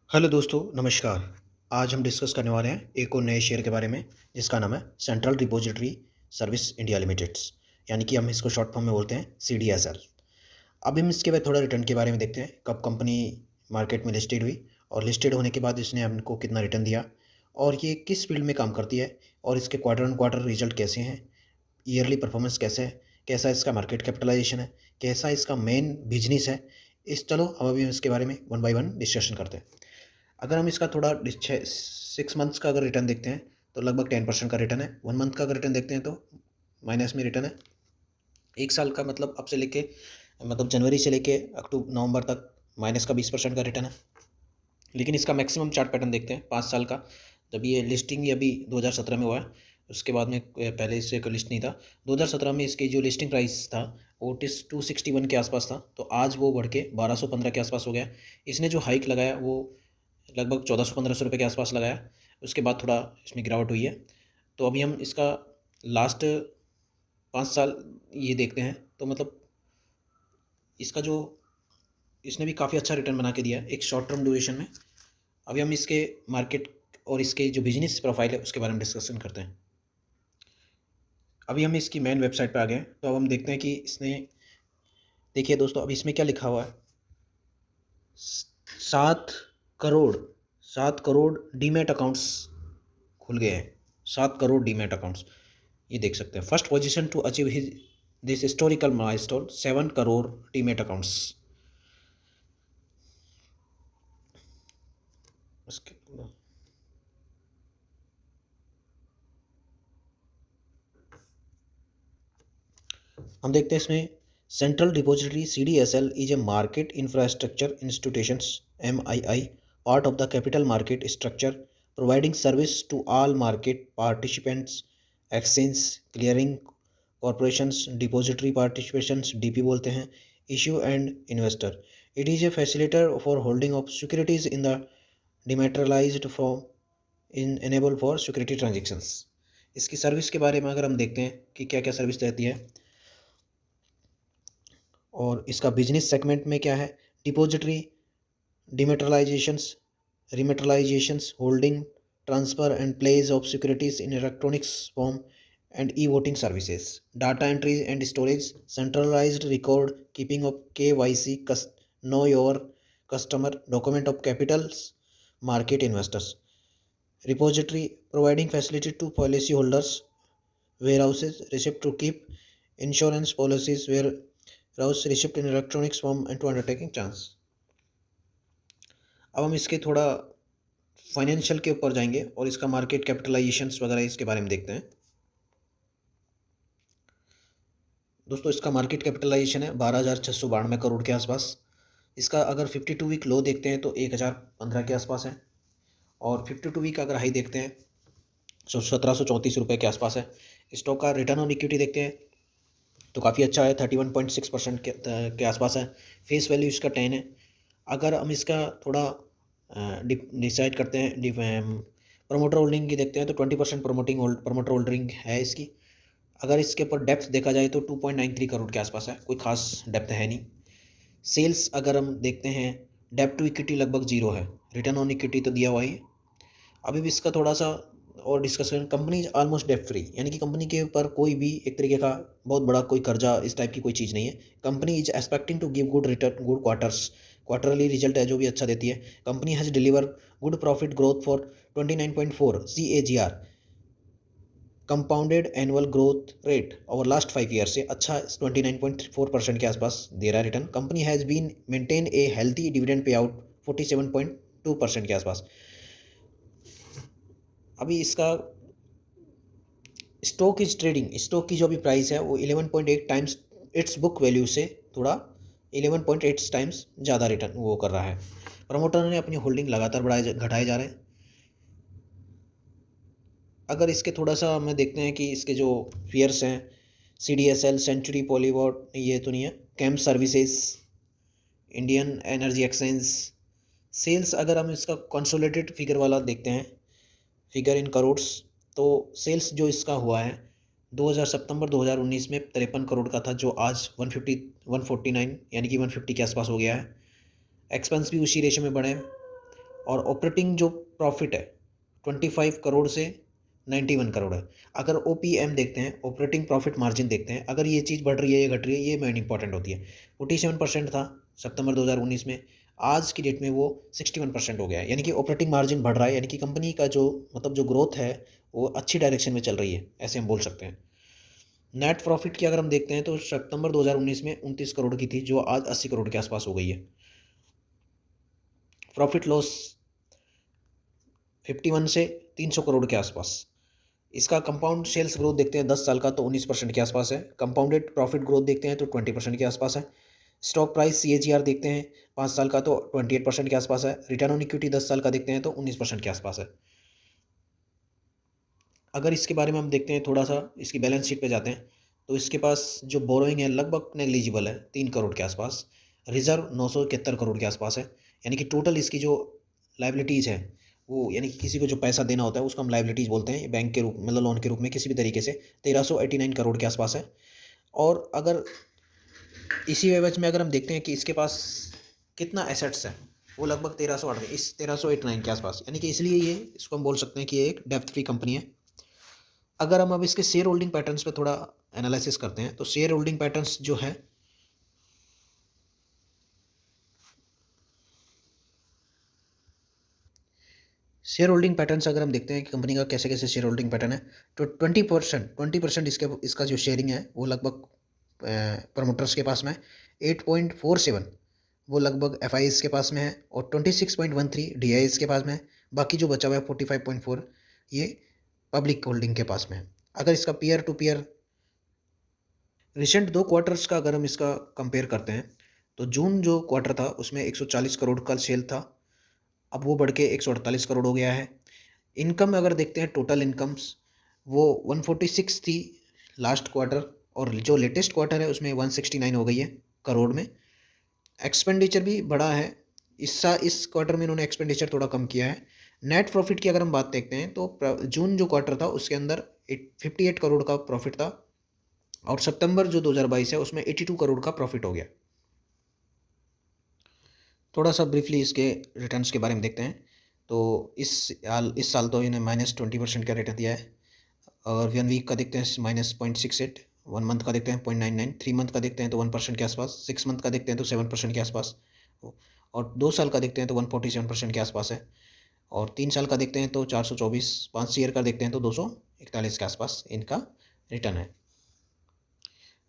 Hello दोस्तों, नमस्कार। आज हम डिस्कस करने वाले हैं एक और नए शेयर के बारे में जिसका नाम है central depository service India limiteds, यानी कि हम इसको शॉर्ट फॉर्म में बोलते हैं CDSL। अब हम इसके बाद थोड़ा रिटर्न के बारे में देखते हैं, कब कंपनी मार्केट में लिस्टेड हुई और लिस्टेड होने के बाद इसने हमको कितना रिटर्न दिया और ये किस फील्ड में काम करती है और इसके क्वार्टर ऑन क्वार्टर रिजल्ट कैसे हैं, ईयरली परफॉर्मेंस कैसे है, कैसा इसका मार्केट कैपिटलाइजेशन है, कैसा इसका मेन बिजनेस है। चलो अब अभी हम इसके बारे में वन बाय वन डिस्कशन करते हैं। अगर हम इसका थोड़ा 6 मंथ्स का अगर रिटर्न देखते हैं तो लगभग 10% का रिटर्न है। 1 मंथ का अगर रिटर्न देखते हैं तो माइनस में रिटर्न है। 1 साल का मतलब अब से लेके मतलब जनवरी से लेके अक्टूबर नवंबर तक माइनस का 20% का रिटर्न है। लेकिन इसका मैक्सिमम चार्ट पैटर्न देखते हैं 5 साल का। जब ये लिस्टिंग ही अभी 2017 में हुआ है, उसके बाद में पहले इससे कोई लिस्ट नहीं था। 2017 में इसकी जो लिस्टिंग प्राइस था वो 261 के आसपास था, तो आज वो बढ़ के 1215 के आसपास हो गया। इसने जो हाइक लगाया वो लगभग 1400-1500 रुपये के आसपास लगाया। उसके बाद थोड़ा इसमें गिरावट हुई है। तो अभी हम इसका लास्ट 5 साल ये देखते हैं तो मतलब इसका जो इसने भी काफ़ी अच्छा रिटर्न बना के दिया है एक शॉर्ट टर्म ड्यूरेशन में। अभी हम इसके मार्केट और इसके जो बिजनेस प्रोफाइल है उसके बारे में डिस्कशन करते हैं। अभी हम इसकी मेन वेबसाइट पे आ गए हैं, तो अब हम देखते हैं कि इसने, देखिए दोस्तों, अब इसमें क्या लिखा हुआ है। 7 करोड़ 7 करोड़ डीमैट अकाउंट्स खुल गए हैं। 7 करोड़ डीमैट अकाउंट्स, ये देख सकते हैं। First position to achieve his this historical milestone, 7 crore demat accounts. उसके हम देखते हैं इसमें central depository CDSL is a market infrastructure institutions MII, part of the capital market structure, providing service to all market participants, exchange, clearing corporations, depository participations DP बोलते हैं, issue and investor. It is a facilitator for holding of securities in the dematerialized form in enable for security transactions. इसकी service के बारे में अगर हम देखते हैं कि क्या क्या सर्विस देती है और इसका बिजनेस सेगमेंट में क्या है। Depository, dematerializations, rematerializations, holding, transfer and pledge of securities in electronics form and e voting services, data entry and storage, centralized record keeping of KYC, know your customer, document of capitals, market investors, repository providing facility to policy holders, warehouses, receipt to keep insurance policies, warehouse receipt in electronics form and to undertaking chance. अब हम इसके थोड़ा financial के ऊपर जाएंगे और इसका market कैपिटलाइजेशंस वगैरह इसके बारे में देखते हैं। दोस्तों, इसका मार्केट कैपिटलाइजेशन है 12,692 करोड़ के आसपास। इसका अगर 52 वीक लो देखते हैं तो 1,015 के आसपास है, और 52 वीक अगर हाई देखते हैं तो 1,734 रुपये के आसपास है। स्टॉक का रिटर्न ऑन इक्विटी देखते हैं तो काफ़ी अच्छा है, 31.6% के आसपास है। फेस वैल्यू इसका 10 है। अगर हम इसका थोड़ा डिसाइड करते हैं, प्रमोटर होल्डिंग की देखते हैं तो 20% प्रमोटर होल्डिंग है इसकी। अगर इसके ऊपर डेप्थ देखा जाए तो 2.93 करोड़ के आसपास है, कोई खास डेप्थ है नहीं। सेल्स अगर हम देखते हैं, डेप्ट टू इक्विटी लगभग 0 है, रिटर्न ऑन इक्विटी तो दिया हुआ ही है। अभी भी इसका थोड़ा सा और डिस्कस करें। कंपनी इज ऑलमोस्ट डेप्ट फ्री, यानी कि कंपनी के ऊपर कोई भी एक तरीके का बहुत बड़ा कोई कर्जा इस टाइप की कोई चीज़ नहीं है। Company is expecting to give good return, good quarterly result है जो भी अच्छा देती है। Company has deliver good profit growth for 29.4 CAGR, compounded annual growth rate over last 5 year से अच्छा 29.4% के आसपास दे रहा है रिटर्न। Company has been maintain a healthy dividend pay out 47.2% के आसपास। अभी इसका स्टॉक की जो भी प्राइस है वो 11.8 टाइम्स इट्स बुक वैल्यू से थोड़ा 11.8 टाइम्स ज़्यादा रिटर्न वो कर रहा है। प्रमोटर ने अपनी होल्डिंग लगातार घटाए जा रहे हैं। अगर इसके थोड़ा सा हमें देखते हैं कि इसके जो पेयर्स हैं, CDSL, सेंचुरी, पॉलीवॉट, ये तो नहीं है, कैम्प services, Indian Energy Exchange. Sales अगर हम इसका कंसोलिडेटेड फिगर वाला देखते हैं, फिगर इन करोड्स, तो सेल्स जो इसका हुआ है सितंबर 2019 में 53 करोड़ का था, जो आज 149 यानी कि 150 के आसपास हो गया है। एक्सपेंस भी उसी रेशो में बढ़े, और ऑपरेटिंग जो प्रॉफिट है 25 करोड़ से 91 करोड़ है। अगर OPM देखते हैं, ऑपरेटिंग प्रॉफिट मार्जिन देखते हैं, अगर ये चीज़ बढ़ रही है या घट रही है, ये मेन इंपॉर्टेंट होती है। 47% था सितंबर 2019 में, आज की डेट में वो 61% हो गया है। यानी कि ऑपरेटिंग मार्जिन बढ़ रहा है, यानी कि कंपनी का जो मतलब जो ग्रोथ है वो अच्छी डायरेक्शन में चल रही है, ऐसे हम बोल सकते हैं। नेट प्रॉफिट की अगर हम देखते हैं तो सितंबर 2019 में 29 करोड़ की थी, जो आज 80 करोड़ के आसपास हो गई है। प्रॉफिट लॉस 51 से 300 करोड़ के आसपास। इसका कंपाउंड सेल्स ग्रोथ देखते हैं 10 साल का तो 19% के आसपास है। कंपाउंडेड प्रॉफिट ग्रोथ देखते हैं तो 20% के आसपास है। स्टॉक प्राइस CAGR देखते हैं 5 साल का तो 28% के आसपास है। रिटर्न ऑन इक्विटी 10 साल का देखते हैं तो 19% के आसपास है। अगर इसके बारे में हम देखते हैं थोड़ा सा, इसकी बैलेंस शीट पे जाते हैं तो इसके पास जो बोरोइंग है लगभग नेग्लिजिबल है, 3 करोड़ के आसपास। रिजर्व 971 करोड़ के आसपास है। यानी कि टोटल इसकी जो लाइबिलिटीज़ है वो, यानी कि किसी को जो पैसा देना होता है उसको हम लाइबिलिटीज़ बोलते हैं, बैंक के रूप मतलब लोन के रूप में किसी भी तरीके से 1389 करोड़ के आसपास है। और अगर इसी एवज में अगर हम देखते हैं कि इसके पास कितना एसेट्स है, वो लगभग 1389 के आसपास। यानी कि इसलिए ये इसको हम बोल सकते हैं कि ये एक डेप्थ फ्री कंपनी है। अगर हम अब इसके शेयर होल्डिंग पैटर्न्स पे थोड़ा एनालिसिस करते हैं तो शेयर होल्डिंग पैटर्न्स जो है, शेयर होल्डिंग पैटर्न्स अगर हम देखते हैं कि कंपनी का कैसे कैसे शेयर होल्डिंग पैटर्न है, तो 20% इसका जो शेयरिंग है वो लगभग प्रमोटर्स के पास में है। 8.47 वो लगभग FIs के पास में है और 26.13 DIs के पास में है। बाकी जो बचा हुआ है 45.4 ये पब्लिक होल्डिंग के पास में है। अगर इसका peer to peer recent 2 quarters का अगर हम इसका कंपेयर करते हैं तो जून जो क्वार्टर था उसमें 140 करोड़ का सेल था, अब वो बढ़ के 148 करोड़ हो गया है। इनकम अगर देखते हैं, टोटल इनकम्स वो 146 थी लास्ट क्वार्टर, और जो लेटेस्ट क्वार्टर है उसमें 169 हो गई है करोड़ में। एक्सपेंडिचर भी बढ़ा है, इस क्वार्टर में इन्होंने एक्सपेंडिचर थोड़ा कम किया है। नेट प्रॉफिट की अगर हम बात देखते हैं तो जून जो क्वार्टर था उसके अंदर 58 करोड़ का प्रॉफिट था, और सितंबर जो 2022 है उसमें 82 करोड़ का प्रॉफिट हो गया। थोड़ा सा ब्रीफली इसके रिटर्न्स के बारे में देखते हैं तो इस साल तो इन्हें -20% का रिटर्न दिया है। और 1 वीक का देखते हैं -0.68, 1 मंथ का देखते हैं 0.99, 3 मंथ का देखते हैं तो 1% के आसपास, 6 मंथ का देखते हैं तो 7% के आसपास, और 2 साल का देखते हैं तो 147% के आसपास है, और 3 साल का देखते हैं तो 424, 5 ईयर का देखते हैं तो 241 के आसपास इनका रिटर्न है।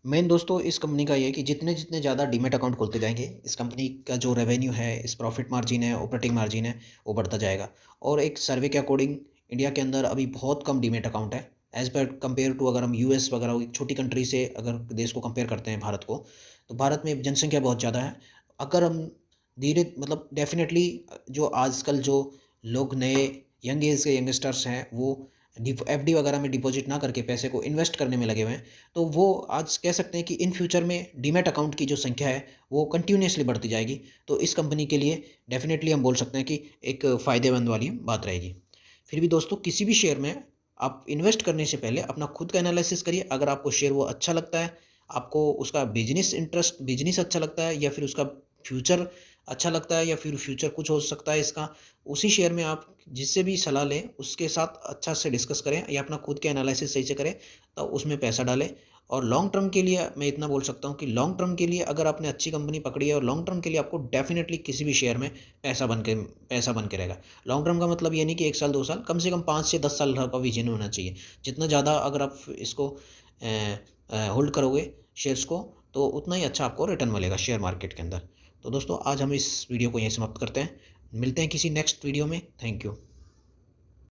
मेन दोस्तों इस कंपनी का ये है कि जितने जितने ज़्यादा डीमेट अकाउंट खोलते जाएंगे, इस कंपनी का जो रेवेन्यू है, इस प्रॉफिट मार्जिन है, ऑपरेटिंग मार्जिन है, वो बढ़ता जाएगा। और एक सर्वे के अकॉर्डिंग इंडिया के अंदर अभी बहुत कम डीमेट अकाउंट है एज़ पर कंपेयर टू, अगर हम US वगैरह एक छोटी कंट्री से अगर देश को कंपेयर करते हैं भारत को, तो भारत में जनसंख्या बहुत ज़्यादा है। अगर हम धीरे मतलब डेफिनेटली जो आजकल जो लोग नए यंग एज के यंगस्टर्स हैं वो FD वगैरह में डिपॉजिट ना करके पैसे को इन्वेस्ट करने में लगे हुए हैं, तो वो आज कह सकते हैं कि इन फ्यूचर में डीमैट अकाउंट की जो संख्या है वो कंटिन्यूसली बढ़ती जाएगी। तो इस कंपनी के लिए डेफिनेटली हम बोल सकते हैं कि एक फ़ायदेमंद वाली बात रहेगी। फिर भी दोस्तों किसी भी शेयर में आप इन्वेस्ट करने से पहले अपना खुद का एनालिसिस करिए। अगर आपको शेयर वो अच्छा लगता है, आपको उसका बिजनेस अच्छा लगता है, या फिर उसका फ्यूचर अच्छा लगता है, या फिर फ्यूचर कुछ हो सकता है इसका, उसी शेयर में आप जिससे भी सलाह लें उसके साथ अच्छा से डिस्कस करें या अपना खुद के एनालिसिस सही से करें, तो उसमें पैसा डालें। और लॉन्ग टर्म के लिए मैं इतना बोल सकता हूँ कि लॉन्ग टर्म के लिए अगर आपने अच्छी कंपनी पकड़ी है, और लॉन्ग टर्म के लिए आपको डेफिनेटली किसी भी शेयर में पैसा बन के रहेगा। लॉन्ग टर्म का मतलब ये नहीं कि 1 साल 2 साल, कम से कम 5 से 10 साल का विजन होना चाहिए। जितना ज़्यादा अगर आप इसको होल्ड करोगे शेयर्स को, तो उतना ही अच्छा आपको रिटर्न मिलेगा शेयर मार्केट के अंदर। तो दोस्तों आज हम इस वीडियो को यहीं समाप्त करते हैं, मिलते हैं किसी नेक्स्ट वीडियो में। Thank you.